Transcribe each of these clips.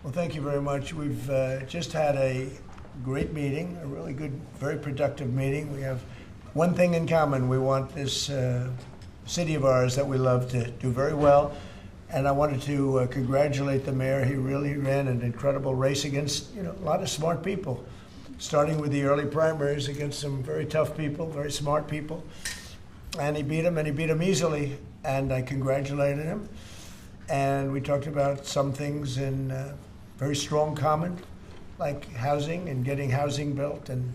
Well, thank you very much. We've just had a great meeting, a really good, very productive meeting. We have one thing in common. We want this city of ours that we love to do very well. And I wanted to congratulate the mayor. He really ran an incredible race against, a lot of smart people, starting with the early primaries against some very tough people, very smart people. And he beat them easily. And I congratulated him. And we talked about some things in very strong common, like housing and getting housing built, and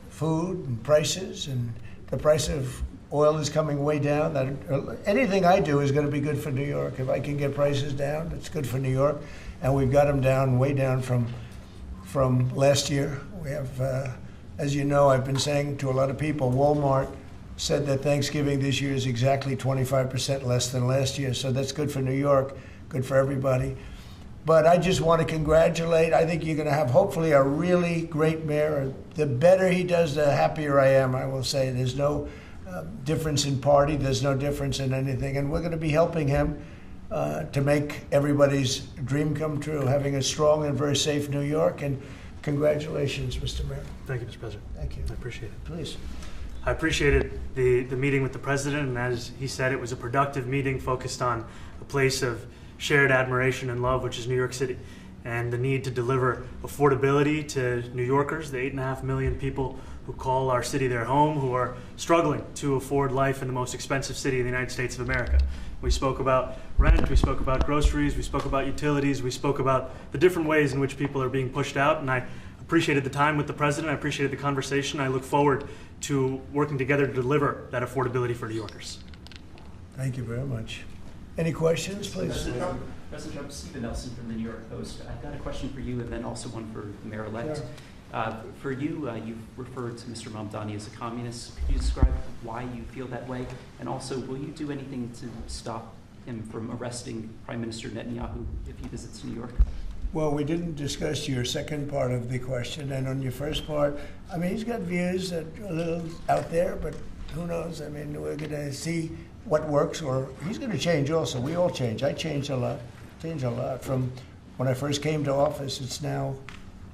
food and prices, and the price of oil is coming way down. Anything I do is going to be good for New York. If I can get prices down, it's good for New York. And we've got them down, way down from last year. We have, as you know, I've been saying to a lot of people, Walmart said that Thanksgiving this year is exactly 25% less than last year. So that's good for New York, good for everybody. But I just want to congratulate. I think you're going to have, hopefully, a really great mayor. The better he does, the happier I am, I will say. There's no difference in party. There's no difference in anything. And we're going to be helping him to make everybody's dream come true, having a strong and very safe New York. And congratulations, Mr. Mayor. Thank you, Mr. President. Thank you. I appreciate it. Please. I appreciated the meeting with the president, and as he said, it was a productive meeting focused on a place of shared admiration and love, which is New York City, and the need to deliver affordability to New Yorkers, the 8.5 million people who call our city their home, who are struggling to afford life in the most expensive city in the United States of America. We spoke about rent, we spoke about groceries, we spoke about utilities, we spoke about the different ways in which people are being pushed out, and I appreciated the time with the president, I appreciated the conversation. I look forward to working together to deliver that affordability for New Yorkers. Thank you very much. Any questions, please? President Trump, Stephen Nelson from the New York Post. I've got a question for you and then also one for the mayor-elect. Sure. For you, you've referred to Mr. Mamdani as a communist. Could you describe why you feel that way? And also, will you do anything to stop him from arresting Prime Minister Netanyahu if he visits New York? Well, we didn't discuss your second part of the question. And on your first part, I mean, he's got views that are a little out there, but who knows? I mean, we're going to see what works, or he's going to change also. We all change. I changed a lot. From when I first came to office. It's now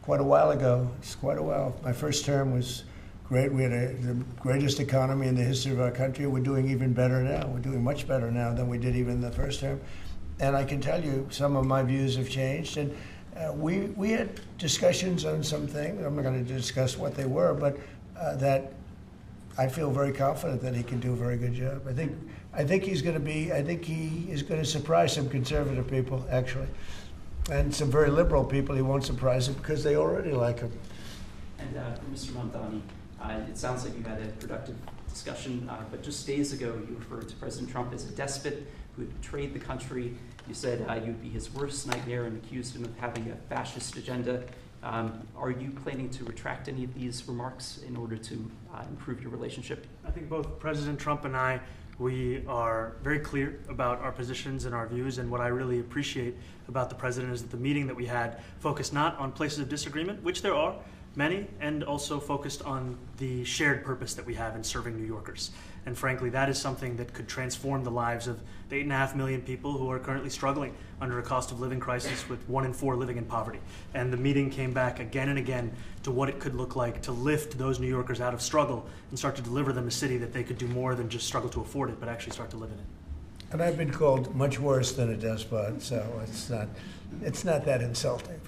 quite a while ago. It's quite a while. My first term was great. We had the greatest economy in the history of our country. We're doing even better now. We're doing much better now than we did even the first term. And I can tell you some of my views have changed. And we had discussions on some things. I'm not going to discuss what they were, but that I feel very confident that he can do a very good job. I think he is going to surprise some conservative people, actually. And some very liberal people. He won't surprise them because they already like him. And for Mr. Mamdani, it sounds like you had a productive discussion, but just days ago you referred to President Trump as a despot who had betrayed the country. You said you'd be his worst nightmare and accused him of having a fascist agenda. Are you planning to retract any of these remarks in order to improve your relationship? I think both President Trump and I, we are very clear about our positions and our views, and what I really appreciate about the president is that the meeting that we had focused not on places of disagreement, which there are many, and also focused on the shared purpose that we have in serving New Yorkers. And frankly, that is something that could transform the lives of the 8.5 million people who are currently struggling under a cost of living crisis, with 1 in 4 living in poverty. And the meeting came back again and again to what it could look like to lift those New Yorkers out of struggle and start to deliver them a city that they could do more than just struggle to afford it, but actually start to live in it. And I've been called much worse than a despot, so it's not that insulting.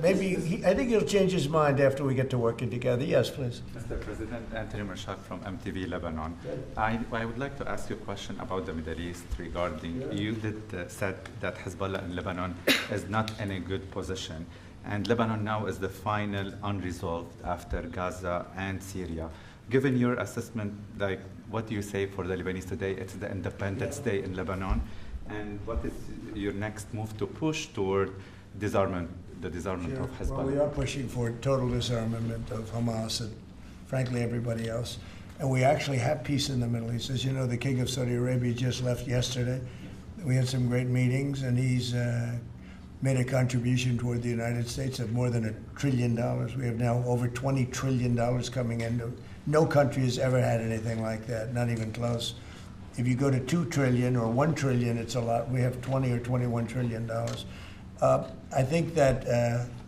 Maybe I think he'll change his mind after we get to working together. Yes, please. Mr. President, Anthony Mershak from MTV Lebanon. I would like to ask you a question about the Middle East regarding, you said that Hezbollah in Lebanon is not in a good position. And Lebanon now is the final unresolved after Gaza and Syria. Given your assessment, like, what do you say for the Lebanese today? It's the Independence Day in Lebanon. And what is your next move to push toward disarmament? The disarmament of Hezbollah. Well, we are pushing for total disarmament of Hamas and, frankly, everybody else. And we actually have peace in the Middle East. As you know, the King of Saudi Arabia just left yesterday. We had some great meetings, and he's made a contribution toward the United States of more than $1 trillion. We have now over $20 trillion coming in. No country has ever had anything like that, not even close. If you go to 2 trillion or 1 trillion, it's a lot. We have 20 or 21 trillion dollars. I think that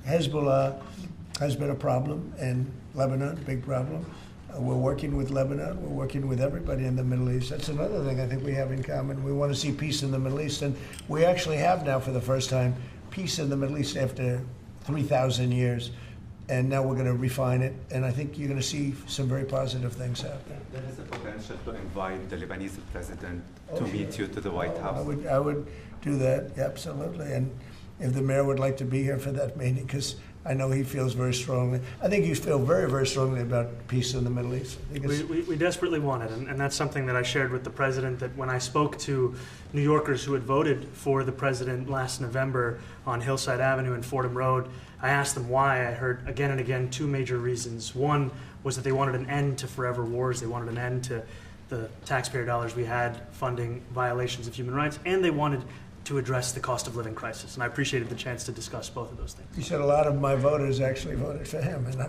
Hezbollah has been a problem in Lebanon, big problem. We're working with Lebanon. We're working with everybody in the Middle East. That's another thing I think we have in common. We want to see peace in the Middle East, and we actually have now, for the first time, peace in the Middle East after 3,000 years. And now we're going to refine it, and I think you're going to see some very positive things happen. There is a potential to invite the Lebanese president to meet you to the White House. I would do that, absolutely. And if the mayor would like to be here for that meeting, because I know he feels very strongly. I think you feel very, very strongly about peace in the Middle East. We desperately want it, and that's something that I shared with the president, that when I spoke to New Yorkers who had voted for the president last November on Hillside Avenue and Fordham Road, I asked them why. I heard again and again two major reasons. One was that they wanted an end to forever wars. They wanted an end to the taxpayer dollars we had funding violations of human rights, and they wanted to address the cost of living crisis. And I appreciated the chance to discuss both of those things. You said a lot of my voters actually voted for him, and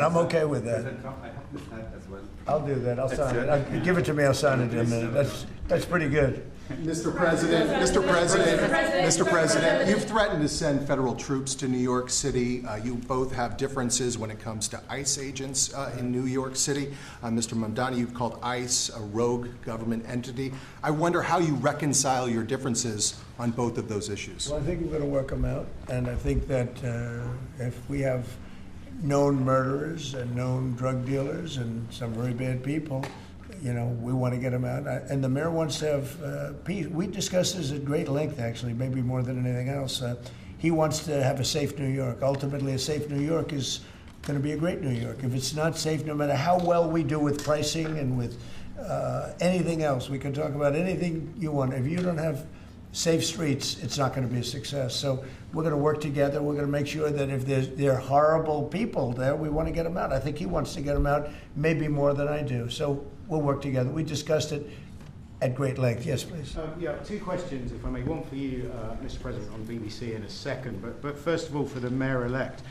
I'm okay with that. President Trump, I have this hat as well. I'll do that. I'll sign it. Give it to me. I'll sign it in a minute. That's pretty good. Mr. President, you've threatened to send federal troops to New York City. You both have differences when it comes to ICE agents in New York City. Mr. Mamdani, you've called ICE a rogue government entity. I wonder how you reconcile your differences on both of those issues. Well, I think we're going to work them out, and I think that if we have known murderers and known drug dealers and some very bad people, you know, we want to get them out. And the mayor wants to have peace. We discussed this at great length, actually, maybe more than anything else. He wants to have a safe New York. Ultimately, a safe New York is going to be a great New York. If it's not safe, no matter how well we do with pricing and with anything else, we can talk about anything you want. If you don't have safe streets, it's not going to be a success. So we're going to work together. We're going to make sure that if there are horrible people there, we want to get them out. I think he wants to get them out maybe more than I do. So we'll work together. We discussed it at great length. Yes, please. Yeah, two questions, if I may. One for you, Mr. President, on BBC in a second. But first of all, for the mayor-elect.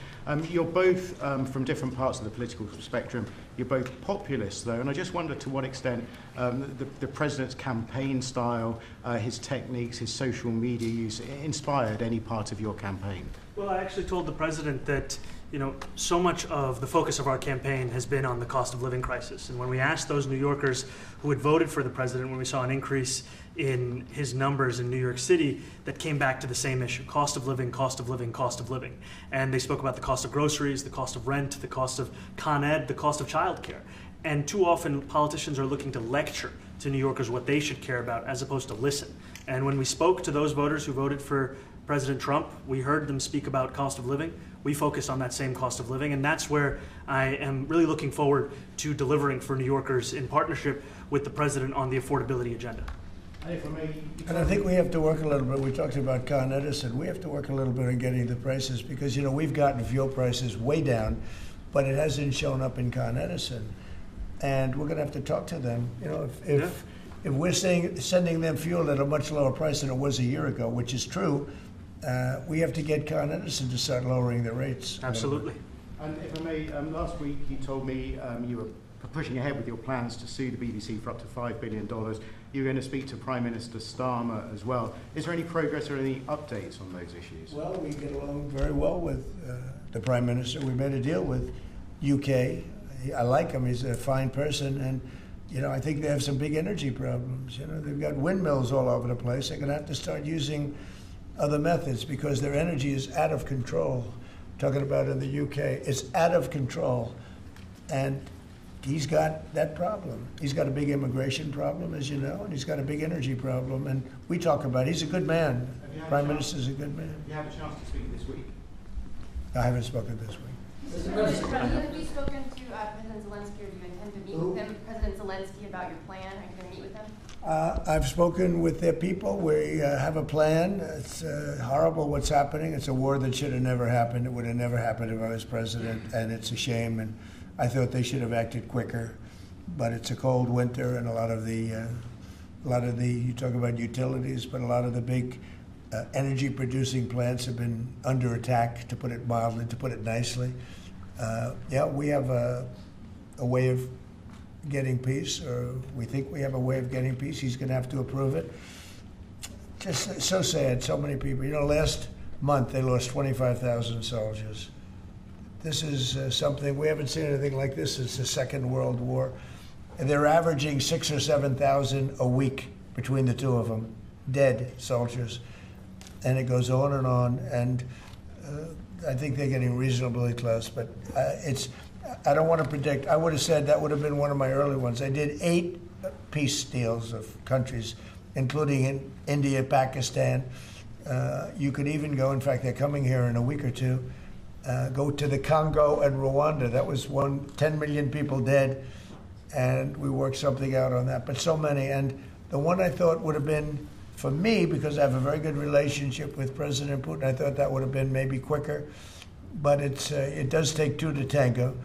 You're both from different parts of the political spectrum. You're both populists, though, and I just wonder to what extent the president's campaign style, his techniques, his social media use inspired any part of your campaign. Well, I actually told the president that, you know, so much of the focus of our campaign has been on the cost of living crisis. And when we asked those New Yorkers who had voted for the president, when we saw an increase in his numbers in New York City, that came back to the same issue: cost of living, cost of living, cost of living. And they spoke about the cost of groceries, the cost of rent, the cost of Con Ed, the cost of childcare. And too often politicians are looking to lecture to New Yorkers what they should care about as opposed to listen. And when we spoke to those voters who voted for President Trump, we heard them speak about cost of living. We focus on that same cost of living, and that's where I am really looking forward to delivering for New Yorkers in partnership with the president on the affordability agenda. And I think we have to work a little bit. We talked about Con Edison. We have to work a little bit on getting the prices, because, you know, we've gotten fuel prices way down, but it hasn't shown up in Con Edison. And we're going to have to talk to them. You know, if we're sending them fuel at a much lower price than it was a year ago, which is true, we have to get Con Edison to start lowering the rates. Absolutely. And if I may, last week you told me you were pushing ahead with your plans to sue the BBC for up to $5 billion. You're going to speak to Prime Minister Starmer as well. Is there any progress or any updates on those issues? Well, we get along very well with the Prime Minister. We made a deal with UK. I like him. He's a fine person. And, you know, I think they have some big energy problems. You know, they've got windmills all over the place. They're going to have to start using other methods because their energy is out of control. Talking about in the UK, it's out of control. And he's got that problem. He's got a big immigration problem, as you know, and he's got a big energy problem. And we talk about it. He's a good man. Prime Minister's a good man. Have you had a chance to speak this week? I haven't spoken this week. Mr. President, have you spoken to President Zelensky, or do you intend to meet with him, President Zelensky, about your plan? Are you going to meet with him? I've spoken with their people. We have a plan. It's horrible what's happening. It's a war that should have never happened. It would have never happened if I was president, and it's a shame. And I thought they should have acted quicker. But it's a cold winter, and a lot of the you talk about utilities, but a lot of the big energy-producing plants have been under attack, to put it mildly, to put it nicely. Yeah, we have a way of getting peace, or we think we have a way of getting peace. He's going to have to approve it. Just so sad, so many people. You know, last month they lost 25,000 soldiers. This is something, we haven't seen anything like this since the Second World War. And they're averaging 6,000 or 7,000 a week between the two of them, dead soldiers. And it goes on, and I think they're getting reasonably close, but I don't want to predict. I would have said that would have been one of my early ones. I did 8 peace deals of countries, including in India, Pakistan. You could even go, in fact, they're coming here in a week or two, go to the Congo and Rwanda. That was 10 million people dead, and we worked something out on that. But so many, and the one I thought would have been, for me, because I have a very good relationship with President Putin, I thought that would have been maybe quicker. But it does take 2 to tango.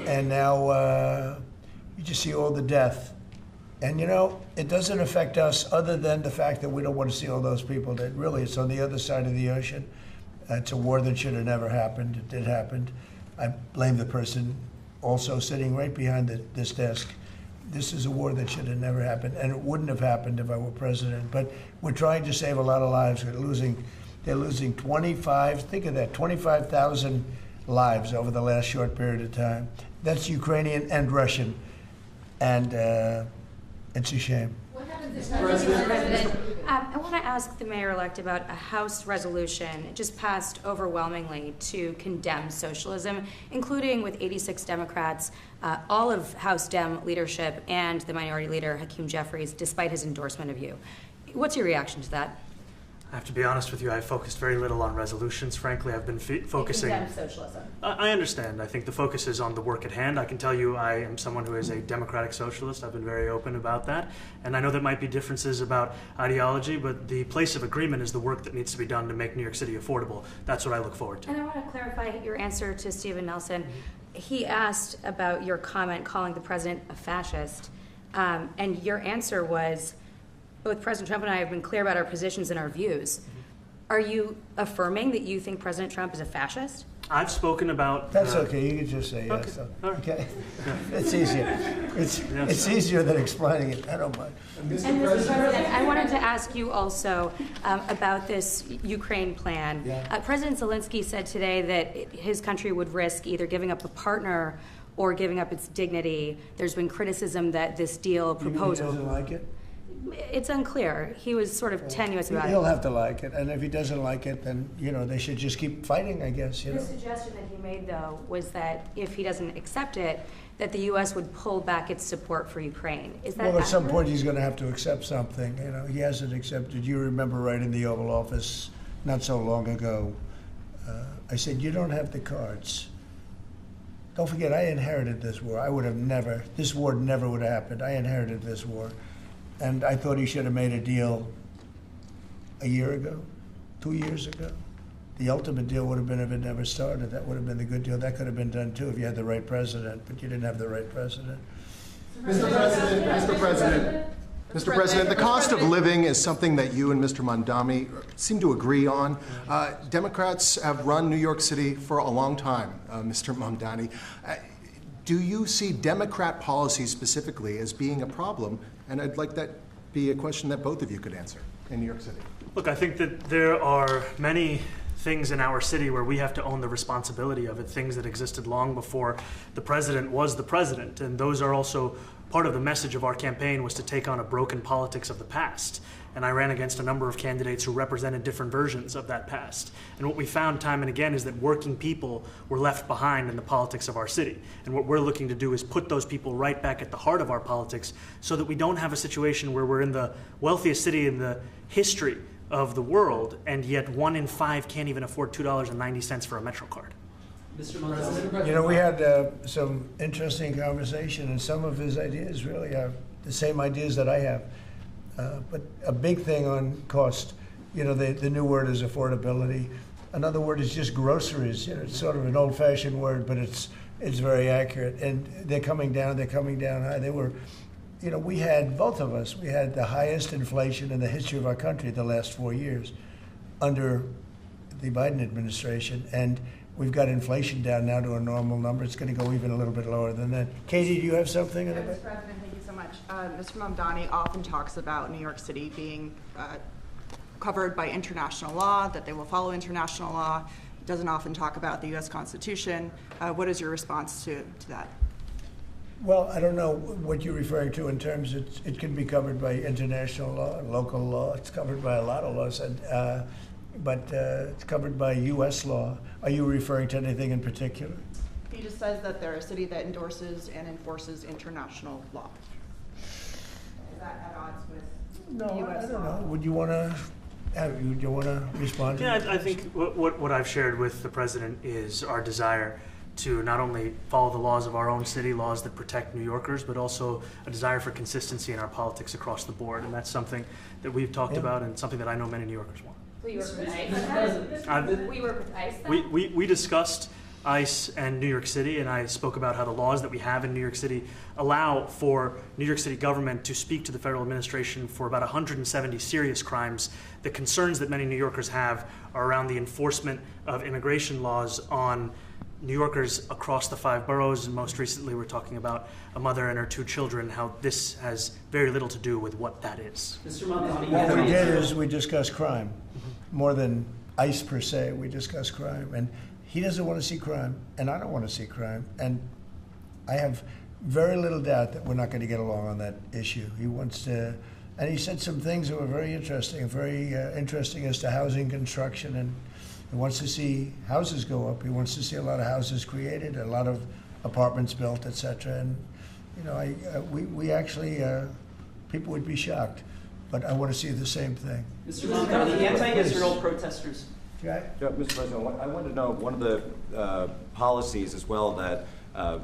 And now you just see all the death. And, you know, it doesn't affect us other than the fact that we don't want to see all those people dead. Really, it's on the other side of the ocean. It's a war that should have never happened. It did happen. I blame the person also sitting right behind this desk. This is a war that should have never happened, and it wouldn't have happened if I were president. But we're trying to save a lot of lives. They're losing 25, think of that, 25,000 lives over the last short period of time. That's Ukrainian and Russian, and it's a shame. What happens if President? I want to ask the mayor-elect about a House resolution. It just passed overwhelmingly to condemn socialism, including with 86 Democrats, all of House Dem leadership, and the Minority Leader, Hakeem Jeffries, despite his endorsement of you. What's your reaction to that? I have to be honest with you, I focused very little on resolutions. Frankly, I've been focusing... Condemn socialism. I understand. I think the focus is on the work at hand. I can tell you I am someone who is a democratic socialist. I've been very open about that. And I know there might be differences about ideology, but the place of agreement is the work that needs to be done to make New York City affordable. That's what I look forward to. And I want to clarify your answer to Stephen Nelson. He asked about your comment calling the president a fascist, and your answer was, both President Trump and I have been clear about our positions and our views. Are you affirming that you think President Trump is a fascist? I've spoken about... That's okay. You can just say yes. Okay. All right. Okay. It's easier. It's easier than explaining it. I don't mind. And Mr. President, I wanted to ask you also about this Ukraine plan. Yeah. President Zelensky said today that his country would risk either giving up a partner or giving up its dignity. There's been criticism that this deal proposal... He doesn't like it? It's unclear. He was sort of tenuous about it. He'll have to like it, and if he doesn't like it, then, you know, they should just keep fighting, I guess, you know. The suggestion that he made, though, was that if he doesn't accept it, that the U.S. would pull back its support for Ukraine. Is that Well, at some accurate? point, he's going to have to accept something. You know, he hasn't accepted. You remember right in the Oval Office not so long ago, I said, you don't have the cards. Don't forget, I inherited this war. I would have never, this war never would have happened. I inherited this war. And I thought he should have made a deal a year ago, 2 years ago. The ultimate deal would have been if it never started. That would have been the good deal. That could have been done too if you had the right president, but you didn't have the right president. Mr. President, the cost of living is something that you and Mr. Mamdani seem to agree on. Democrats have run New York City for a long time, Mr. Mamdani. Do you see Democrat policy specifically as being a problem? And I'd like that be a question that both of you could answer in New York City. Look, I think that there are many things in our city where we have to own the responsibility of it, things that existed long before the president was the president. And those are also part of the message of our campaign, was to take on a broken politics of the past. And I ran against a number of candidates who represented different versions of that past. And what we found time and again is that working people were left behind in the politics of our city. And what we're looking to do is put those people right back at the heart of our politics so that we don't have a situation where we're in the wealthiest city in the history of the world, and yet 1 in 5 can't even afford $2.90 for a Metro card. Mr. Mamdani. You know, we had some interesting conversation, and some of his ideas really are the same ideas that I have. But a big thing on cost, you know, the new word is affordability. Another word is just groceries. You know, it's sort of an old-fashioned word, but it's very accurate. And they're coming down high. They were, you know, we had, both of us, we had the highest inflation in the history of our country the last 4 years under the Biden administration. And we've got inflation down now to a normal number. It's going to go even a little bit lower than that. Katie, do you have something? Mr. President, thank you so much. Mr. Mamdani often talks about New York City being covered by international law, that they will follow international law. Doesn't often talk about the U.S. Constitution. What is your response to that? Well, I don't know what you're referring to in terms it can be covered by international law, local law. It's covered by a lot of laws, but it's covered by U.S. law. Are you referring to anything in particular? He just says that they're a city that endorses and enforces international law. Is that at odds with U.S. I don't law? know. Would you want to? Do you want to respond to Yeah, that? I think what I've shared with the president is our desire to not only follow the laws of our own city, laws that protect New Yorkers, but also a desire for consistency in our politics across the board. And that's something that we've talked about and something that I know many New Yorkers want. So you work with ICE? We work with ICE then? We discussed ICE and New York City, and I spoke about how the laws that we have in New York City allow for New York City government to speak to the federal administration for about 170 serious crimes. The concerns that many New Yorkers have are around the enforcement of immigration laws on New Yorkers across the 5 boroughs, and most recently we're talking about a mother and her 2 children, how this has very little to do with what that is. Mr. Mamdani, What we did is we discussed crime. More than ICE per se, we discussed crime. And he doesn't want to see crime, and I don't want to see crime. And I have very little doubt that we're not going to get along on that issue. He wants to, and he said some things that were very interesting as to housing construction, and he wants to see houses go up. He wants to see a lot of houses created, a lot of apartments built, etc. And you know, we actually people would be shocked, but I want to see the same thing. Mr. Mamdani, anti-Israel protesters. Okay? Yeah, Mr. President, I wanted to know one of the policies as well that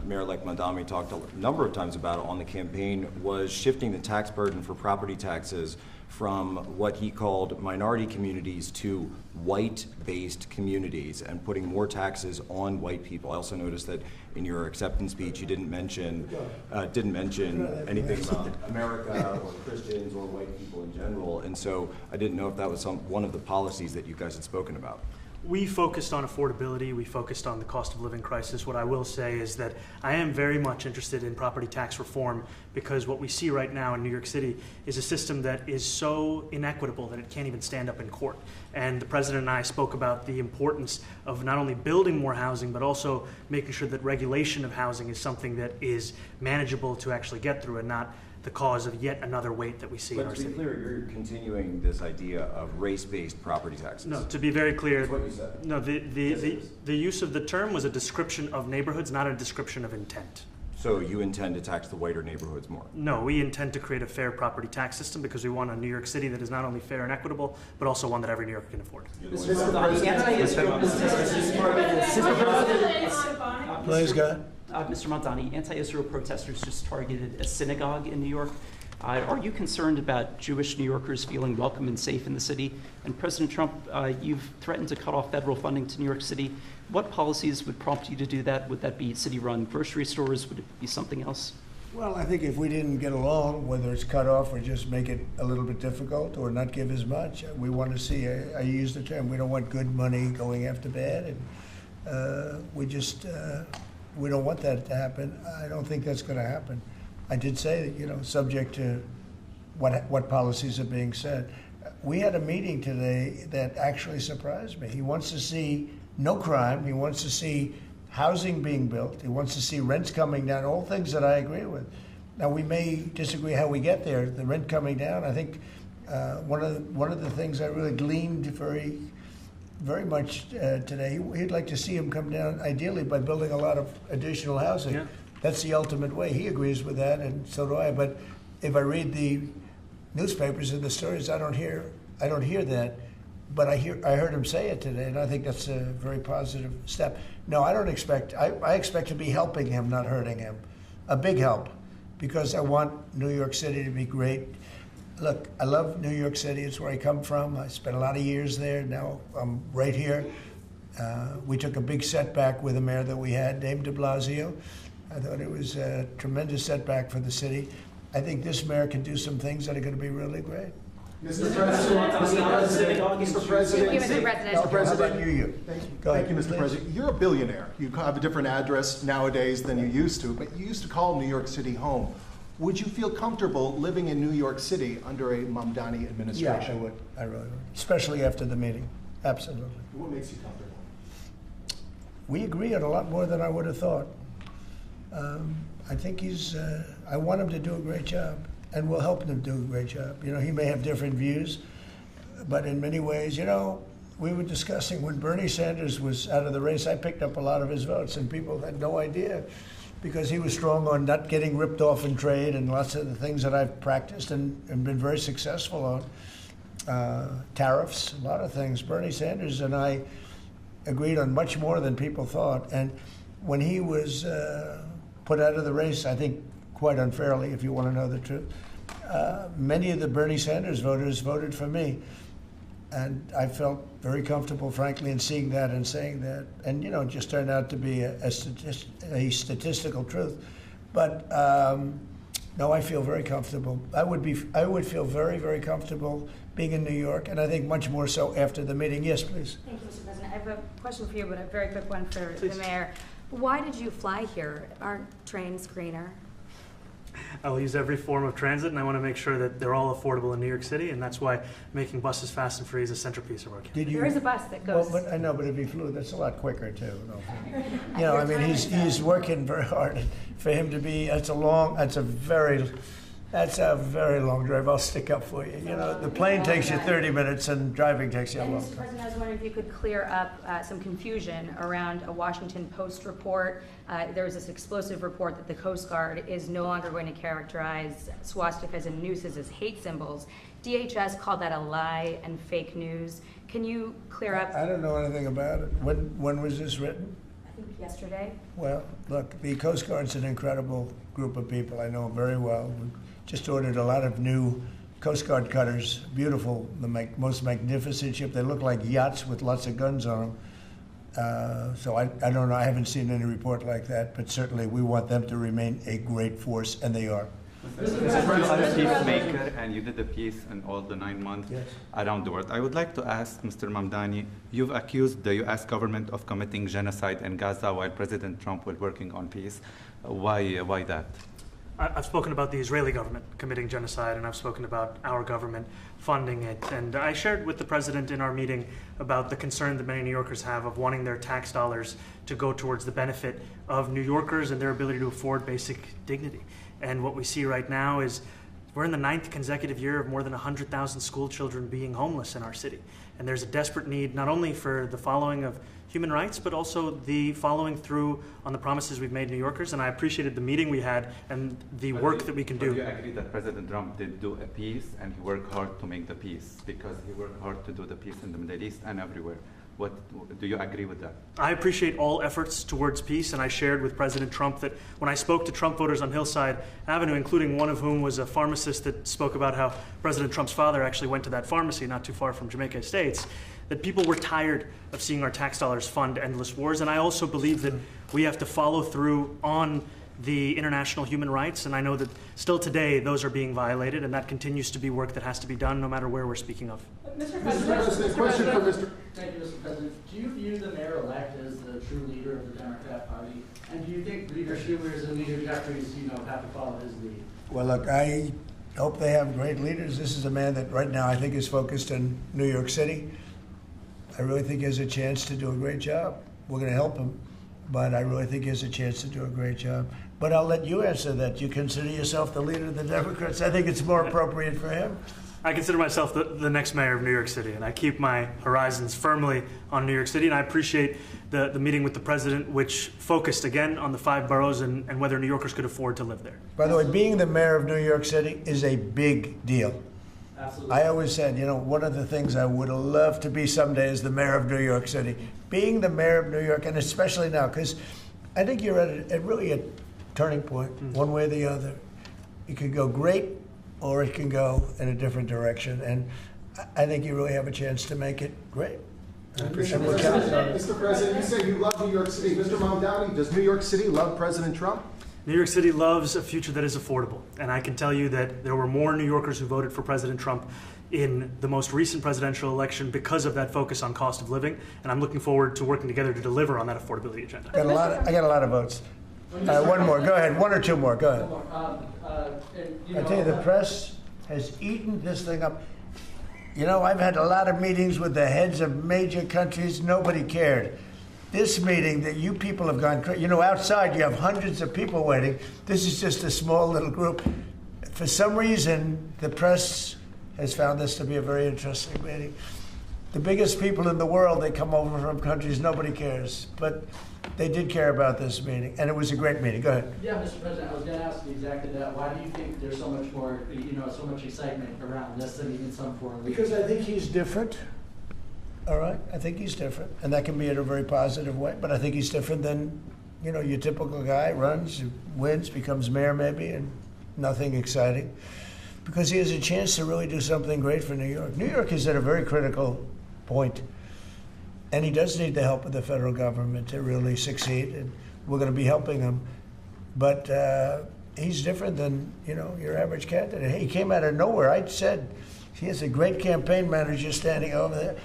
Mayor-elect Mamdani talked a number of times about on the campaign was shifting the tax burden for property taxes from what he called minority communities to white-based communities and putting more taxes on white people. I also noticed that in your acceptance speech you didn't mention anything about America or Christians or white people in general, and so I didn't know if that was one of the policies that you guys had spoken about. We focused on affordability. We focused on the cost of living crisis. What I will say is that I am very much interested in property tax reform because what we see right now in New York City is a system that is so inequitable that it can't even stand up in court. And the president and I spoke about the importance of not only building more housing, but also making sure that regulation of housing is something that is manageable to actually get through and not the cause of yet another weight that we see in our But to be city. clear, you're continuing this idea of race-based property taxes. No, to be very clear, That's what you said. no, Yes, it is. the use of the term was a description of neighborhoods, not a description of intent. So you intend to tax the whiter neighborhoods more? No, we intend to create a fair property tax system because we want a New York City that is not only fair and equitable, but also one that every New Yorker can afford. Mr. Mamdani, anti-Israel protesters Please, God. Mr. Mamdani, anti-Israel protesters just targeted a synagogue in New York. Are you concerned about Jewish New Yorkers feeling welcome and safe in the city? And President Trump, you've threatened to cut off federal funding to New York City. What policies would prompt you to do that? Would that be city-run grocery stores? Would it be something else? Well, I think if we didn't get along, whether it's cut off or just make it a little bit difficult or not give as much, we want to see, I use the term, we don't want good money going after bad, and we don't want that to happen. I don't think that's going to happen. I did say that, subject to what policies are being said. We had a meeting today that actually surprised me. He wants to see no crime. He wants to see housing being built. He wants to see rents coming down, all things that I agree with. Now, we may disagree how we get there. The rent coming down, I think one of the things I really gleaned very much today, he'd like to see him come down, ideally, by building a lot of additional housing. Yeah. That's the ultimate way. He agrees with that, and so do I. But if I read the newspapers and the stories, I don't hear that. But I heard him say it today, and I think that's a very positive step. No, I don't expect. I expect to be helping him, not hurting him. A big help, because I want New York City to be great. Look, I love New York City. It's where I come from. I spent a lot of years there. Now I'm right here. We took a big setback with the mayor that we had, named de Blasio. I thought it was a tremendous setback for the city. I think this mayor can do some things that are going to be really great. Mr. President, Mr. President, Thank you, Mr. President. How about you? Thank you, Mr. President. You're a billionaire. You have a different address nowadays than you used to, but you used to call New York City home. Would you feel comfortable living in New York City under a Mamdani administration? Yeah, I would. I really would. Especially after the meeting. Absolutely. What makes you comfortable? We agree on a lot more than I would have thought. I think I want him to do a great job, and we'll help him do a great job. You know, he may have different views, but in many ways, you know, we were discussing when Bernie Sanders was out of the race, I picked up a lot of his votes, and people had no idea because he was strong on not getting ripped off in trade and lots of the things that I've practiced and been very successful on. Tariffs, a lot of things. Bernie Sanders and I agreed on much more than people thought. And when he was put out of the race, I think quite unfairly, if you want to know the truth, many of the Bernie Sanders voters voted for me. And I felt very comfortable, frankly, in seeing that and saying that. And, you know, it just turned out to be a statistical truth. But no, I feel very comfortable. I would feel very, very comfortable being in New York, and I think much more so after the meeting. Yes, please. Thank you, Mr. President. I have a question for you, but a very quick one for Please. the mayor. Why did you fly here? Aren't trains greener? I'll use every form of transit, and I want to make sure that they're all affordable in New York City, and that's why making buses fast and free is a centerpiece of our campaign. There is a bus that goes. Well, but I know, but if he flew, that's a lot quicker too. You know, I mean, he's working very hard. For him to be, that's a very long drive. I'll stick up for you. You know, the plane takes you 30 minutes, and driving takes you a And long Mr. time. President, I was wondering if you could clear up some confusion around a Washington Post report. There was this explosive report that the Coast Guard is no longer going to characterize swastikas and nooses as hate symbols. DHS called that a lie and fake news. Can you clear up? I don't know anything about it. When was this written? I think yesterday. Well, look, the Coast Guard's an incredible group of people. I know them very well. We just ordered a lot of new Coast Guard cutters, beautiful, the most magnificent ship. They look like yachts with lots of guns on them. So I don't know, I haven't seen any report like that, but certainly we want them to remain a great force, and they are. You are a peacemaker, and you did the peace in all the 9 months around the world. I would like to ask Mr. Mamdani, you've accused the U.S. government of committing genocide in Gaza while President Trump was working on peace. Why that? I've spoken about the Israeli government committing genocide, and I've spoken about our government funding it. And I shared with the president in our meeting about the concern that many New Yorkers have of wanting their tax dollars to go towards the benefit of New Yorkers and their ability to afford basic dignity. And what we see right now is we're in the 9th consecutive year of more than 100,000 school children being homeless in our city. And there's a desperate need not only for the following of human rights, but also the following through on the promises we've made New Yorkers. And I appreciated the meeting we had and the work that we can do. Do you agree that President Trump did do a peace and he worked hard to make the peace? Because he worked hard to do the peace in the Middle East and everywhere. Do you agree with that? I appreciate all efforts towards peace, and I shared with President Trump that when I spoke to Trump voters on Hillside Avenue, including one of whom was a pharmacist that spoke about how President Trump's father actually went to that pharmacy not too far from Jamaica Estates, that people were tired of seeing our tax dollars fund endless wars. And I also believe that we have to follow through on the international human rights, and I know that still today those are being violated, and that continues to be work that has to be done no matter where we're speaking of. Mr. President, question for Mr. Thank you, Mr. President. Do you view the mayor-elect as the true leader of the Democrat Party? And do you think Leader Schumer's and Leader Jeffries, have to follow his lead? Well, look, I hope they have great leaders. This is a man that right now I think is focused in New York City. I really think he has a chance to do a great job. We're going to help him, but I really think he has a chance to do a great job. But I'll let you answer that. You consider yourself the leader of the Democrats? I think it's more appropriate for him. I consider myself the next mayor of New York City, and I keep my horizons firmly on New York City, and I appreciate the meeting with the president, which focused again on the 5 boroughs and whether New Yorkers could afford to live there. By the way, being the mayor of New York City is a big deal. Absolutely. I always said, one of the things I would love to be someday is the mayor of New York City. Being the mayor of New York, and especially now, because I think you're at really a turning point, one way or the other. It could go great, or it can go in a different direction. And I think you really have a chance to make it great. Mr. President, you say you love New York City. Mr. Mamdani, does New York City love President Trump? New York City loves a future that is affordable, and I can tell you that there were more New Yorkers who voted for President Trump in the most recent presidential election because of that focus on cost of living, and I'm looking forward to working together to deliver on that affordability agenda. I got a lot of votes. One more, go ahead. One or two more, go ahead. I tell you, the press has eaten this thing up. You know, I've had a lot of meetings with the heads of major countries. Nobody cared. This meeting that you people have gone crazy. You know, outside you have hundreds of people waiting. This is just a small little group. For some reason, the press has found this to be a very interesting meeting. The biggest people in the world, they come over from countries nobody cares. But they did care about this meeting, and it was a great meeting. Go ahead. Yeah, Mr. President, I was going to ask you exactly that. Why do you think there's so much more, so much excitement around this than even some foreign leaders? Because I think he's different. All right, I think he's different, and that can be in a very positive way. But I think he's different than, your typical guy runs, wins, becomes mayor maybe, and nothing exciting. Because he has a chance to really do something great for New York. New York is at a very critical point, and he does need the help of the federal government to really succeed, and we're going to be helping him. But he's different than, your average candidate. He came out of nowhere. I said he has a great campaign manager standing over there.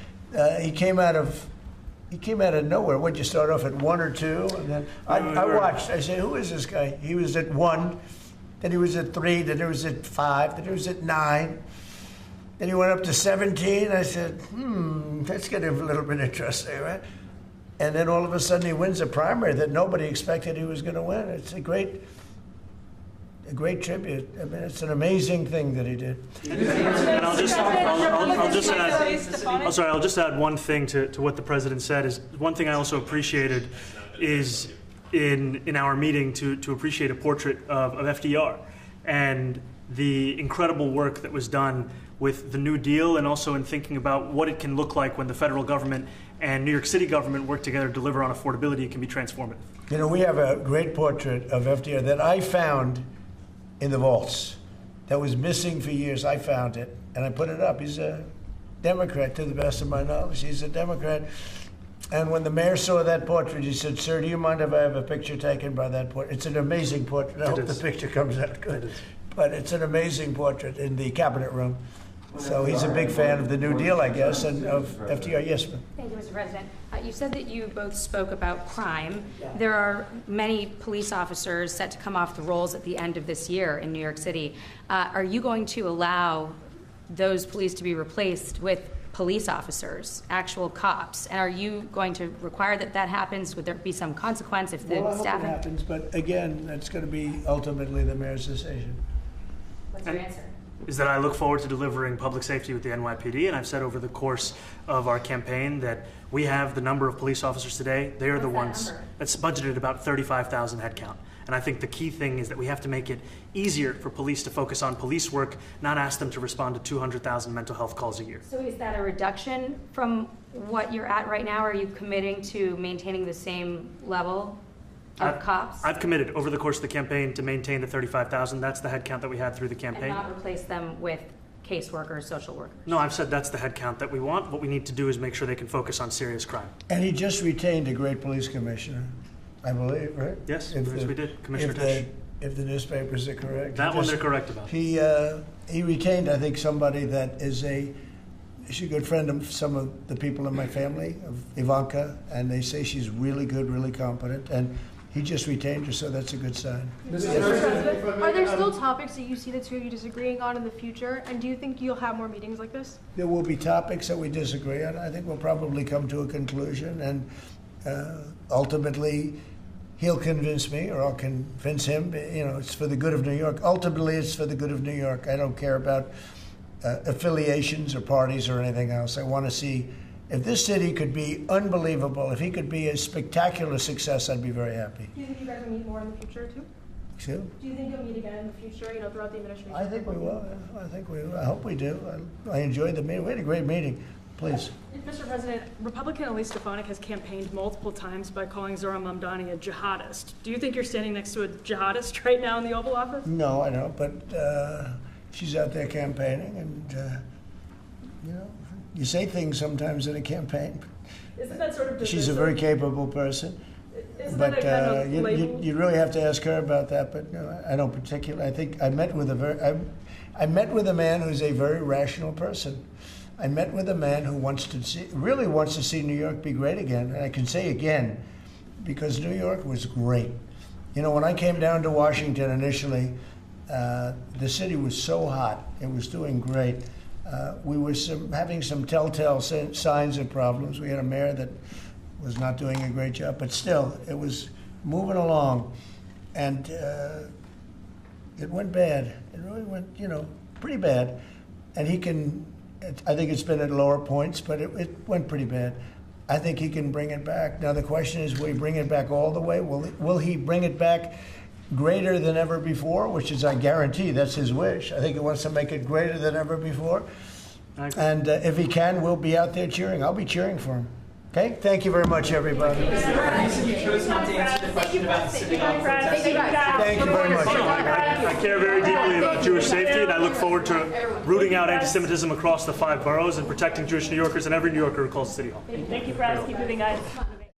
He came out of nowhere. What'd you start off at 1 or 2? And then I watched. I said, who is this guy? He was at 1, then he was at 3, then he was at 5, then he was at 9. Then he went up to 17. I said, that's getting a little bit interesting, right? And then all of a sudden he wins a primary that nobody expected he was going to win. It's a great tribute. I mean, it's an amazing thing that he did. And I'll just add one thing to what the president said. Is one thing I also appreciated is in our meeting to appreciate a portrait of FDR and the incredible work that was done with the New Deal, and also in thinking about what it can look like when the federal government and New York City government work together to deliver on affordability. It can be transformative. We have a great portrait of FDR that I found in the vaults that was missing for years. I found it, and I put it up. He's a Democrat, to the best of my knowledge. He's a Democrat. And when the mayor saw that portrait, he said, "Sir, do you mind if I have a picture taken by that portrait?" It's an amazing portrait. I hope the picture comes out good. But it's an amazing portrait in the cabinet room. So he's a big fan of the New Deal, I guess, and of FDR. Yes, ma'am. Thank you, Mr. President. You said that you both spoke about crime. There are many police officers set to come off the rolls at the end of this year in New York City. Are you going to allow those police to be replaced with police officers, actual cops? And are you going to require that happens? Would there be some consequence if the Well, I hope staffing? it happens, but again, that's going to be ultimately the mayor's decision. What's your answer? Is that I look forward to delivering public safety with the NYPD, and I've said over the course of our campaign that we have the number of police officers today. They are the ones that's budgeted about 35,000 headcount. And I think the key thing is that we have to make it easier for police to focus on police work, not ask them to respond to 200,000 mental health calls a year. So is that a reduction from what you're at right now? Are you committing to maintaining the same level of cops? I've committed over the course of the campaign to maintain the 35,000. That's the headcount that we had through the campaign. And not replace them with caseworkers, social workers? No, I've said that's the headcount that we want. What we need to do is make sure they can focus on serious crime. And he just retained a great police commissioner, I believe, right? Yes, we did. Commissioner Tisch. If the newspapers are correct. That one they're correct about. He retained, I think, somebody that is she's a good friend of some of the people in my family, of Ivanka, and they say she's really good, really competent, and he just retained her, so that's a good sign. Mr. President, are there still topics that you see the two of you disagreeing on in the future? And do you think you'll have more meetings like this? There will be topics that we disagree on. I think we'll probably come to a conclusion, and ultimately he'll convince me, or I'll convince him. It's for the good of New York. Ultimately, it's for the good of New York. I don't care about affiliations or parties or anything else. I want to see if this city could be unbelievable, if he could be a spectacular success, I'd be very happy. Do you think you guys will meet more in the future too? Excuse? Do you think you'll meet again in the future, throughout the administration? I think we will. I think we will. I hope we do. I enjoyed the meeting. We had a great meeting. Please. Mr. President, Republican Elise Stefanik has campaigned multiple times by calling Zohran Mamdani a jihadist. Do you think you're standing next to a jihadist right now in the Oval Office? No, I don't. But she's out there campaigning, and you say things sometimes in a campaign. Isn't that sort of She's a very capable person. Isn't But that a kind of label? you really have to ask her about that. But no, I don't particularly. I think I met with I met with a man who's a very rational person. I met with a man who really wants to see New York be great again. And I can say again, because New York was great. You know, when I came down to Washington initially, the city was so hot. It was doing great. We were having some telltale signs of problems. We had a mayor that was not doing a great job, but still, it was moving along. And it went bad. It really went, you know, pretty bad. And I think it's been at lower points, but it went pretty bad. I think he can bring it back. Now the question is, will he bring it back all the way? Will he bring it back greater than ever before, which is, I guarantee, that's his wish. I think he wants to make it greater than ever before. And if he can, we'll be out there cheering. I'll be cheering for him. Okay? Thank you very much, everybody. You chose not to answer the question about the synagogue protest. Thank you very much. I care very deeply about Jewish safety, and I look forward to rooting out anti-Semitism across the 5 boroughs and protecting Jewish New Yorkers and every New Yorker who calls the City Hall. Thank you, Brad. Keep moving, guys.